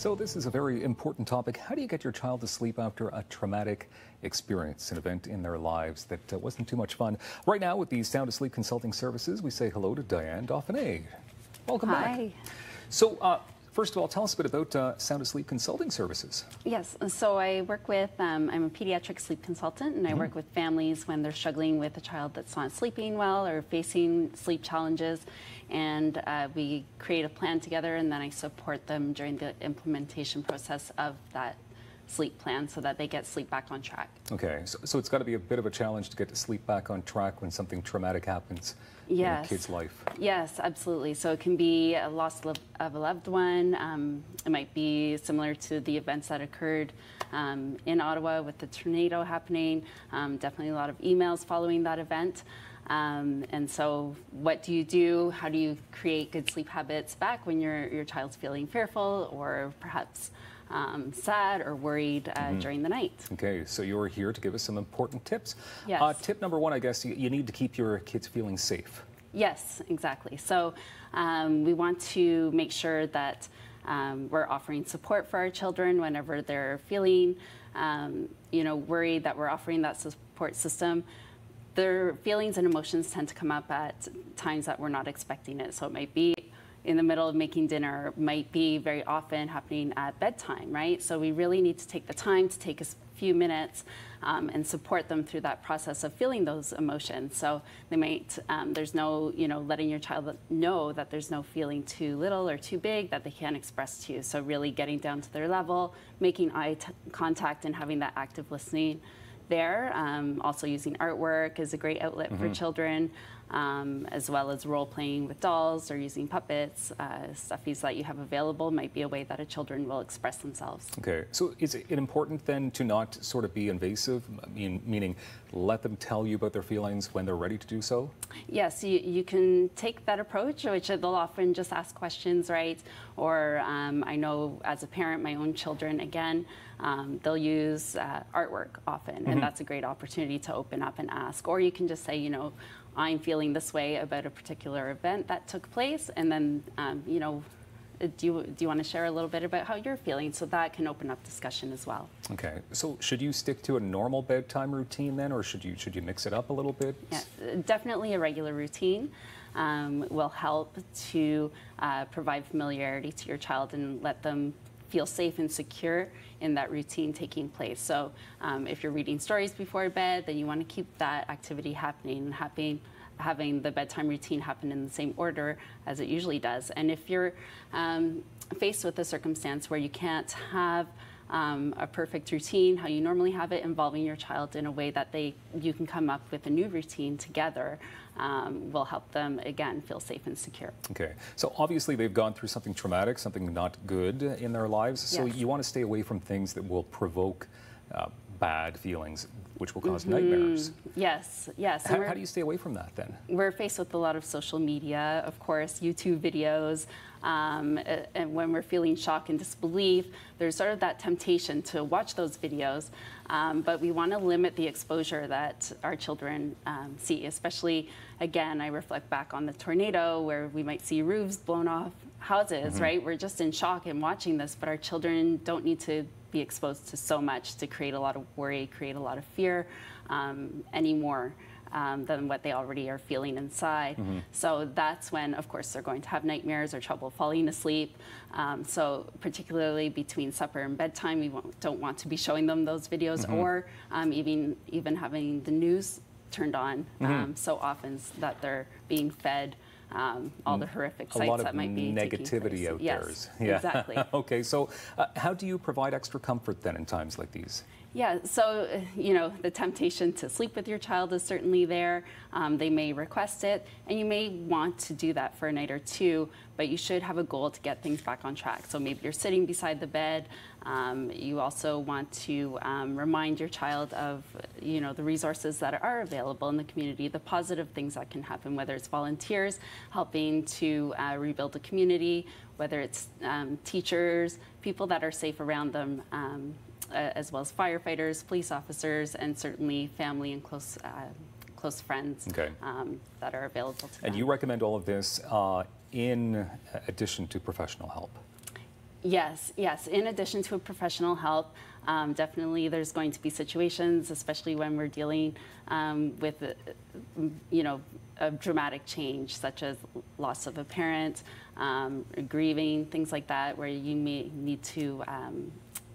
So this is a very important topic. How do you get your child to sleep after a traumatic experience, an event in their lives that wasn't too much fun? Right now with the Sound Asleep Consulting Services, we say hello to Diane Dauphinais. Welcome back. So first of all, tell us a bit about Sound Asleep Consulting Services. Yes, so I work with, I'm a pediatric sleep consultant, and I work with families when they're struggling with a child that's not sleeping well or facing sleep challenges. And we create a plan together, and then I support them during the implementation process of that sleep plan so that they get sleep back on track. Okay, so it's got to be a bit of a challenge to get to sleep back on track when something traumatic happens in a kid's life. Yes, absolutely. So it can be a loss of a loved one. It might be similar to the events that occurred in Ottawa with the tornado happening. Definitely a lot of emails following that event. And so what do you do? How do you create good sleep habits back when your child's feeling fearful or perhaps sad or worried during the night? Okay, so you're here to give us some important tips. Yes. Tip number one, I guess, you need to keep your kids feeling safe. Yes, exactly. So we want to make sure that we're offering support for our children whenever they're feeling, worried, that we're offering that support system. Their feelings and emotions tend to come up at times that we're not expecting it. So it might be in the middle of making dinner, it might be very often happening at bedtime, right? So we really need to take the time to take a few minutes and support them through that process of feeling those emotions. So they might, there's no, letting your child know that there's no feeling too little or too big that they can't express to you. So really getting down to their level, making eye contact and having that active listening there. Also using artwork is a great outlet for children, as well as role-playing with dolls or using puppets. Stuffies that you have available might be a way that a children will express themselves. Okay, so is it important then to not sort of be invasive, meaning let them tell you about their feelings when they're ready to do so? Yes, you can take that approach, which they'll often just ask questions, right? Or I know as a parent, my own children, again, they'll use artwork often, and that's a great opportunity to open up and ask. Or you can just say, I'm feeling this way about a particular event that took place, and then, do you want to share a little bit about how you're feeling? So that can open up discussion as well. Okay, so should you stick to a normal bedtime routine then, or should you mix it up a little bit? Yeah, definitely a regular routine will help to provide familiarity to your child and let them feel safe and secure in that routine taking place. So if you're reading stories before bed, then you want to keep that activity happening and having the bedtime routine happen in the same order as it usually does. And if you're faced with a circumstance where you can't have a perfect routine, how you normally have it, involving your child in a way that you can come up with a new routine together will help them, again, feel safe and secure. Okay, so obviously they've gone through something traumatic, something not good in their lives, so yes. You want to stay away from things that will provoke bad feelings, which will cause nightmares. Yes, yes. How do you stay away from that then? We're faced with a lot of social media, of course, YouTube videos, and when we're feeling shock and disbelief, there's sort of that temptation to watch those videos, but we want to limit the exposure that our children see, especially, again, I reflect back on the tornado where we might see roofs blown off houses, right? We're just in shock and watching this, but our children don't need to be exposed to so much to create a lot of worry, create a lot of fear anymore than what they already are feeling inside. So that's when, of course, they're going to have nightmares or trouble falling asleep. So particularly between supper and bedtime, we don't want to be showing them those videos or even having the news turned on so often that they're being fed all the horrific sights that might be negativity out there. Yes, exactly. Okay, so how do you provide extra comfort then in times like these? Yeah, so, the temptation to sleep with your child is certainly there. They may request it, and you may want to do that for a night or two, but you should have a goal to get things back on track. So maybe you're sitting beside the bed. You also want to remind your child of, the resources that are available in the community, the positive things that can happen, whether it's volunteers helping to rebuild the community, whether it's teachers, people that are safe around them, as well as firefighters, police officers, and certainly family and close friends that are available to them. And you recommend all of this in addition to professional help? Yes, yes. In addition to professional help, definitely there's going to be situations, especially when we're dealing with, a dramatic change, such as loss of a parent, grieving, things like that, where you may need to,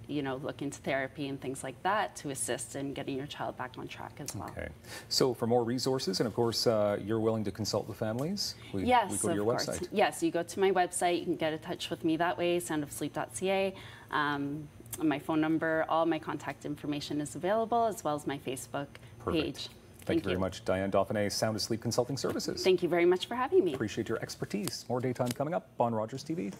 look into therapy and things like that to assist in getting your child back on track as well. Okay. So for more resources, and of course, you're willing to consult with families? Yes, we go to your of course. website. Yes, you go to my website. You can get in touch with me that way, soundofsleep.ca. My phone number, all my contact information is available, as well as my Facebook page. Thank you very much, Diane Dauphinais, Sound Asleep Consulting Services. Thank you very much for having me. Appreciate your expertise. More Daytime coming up on Rogers TV.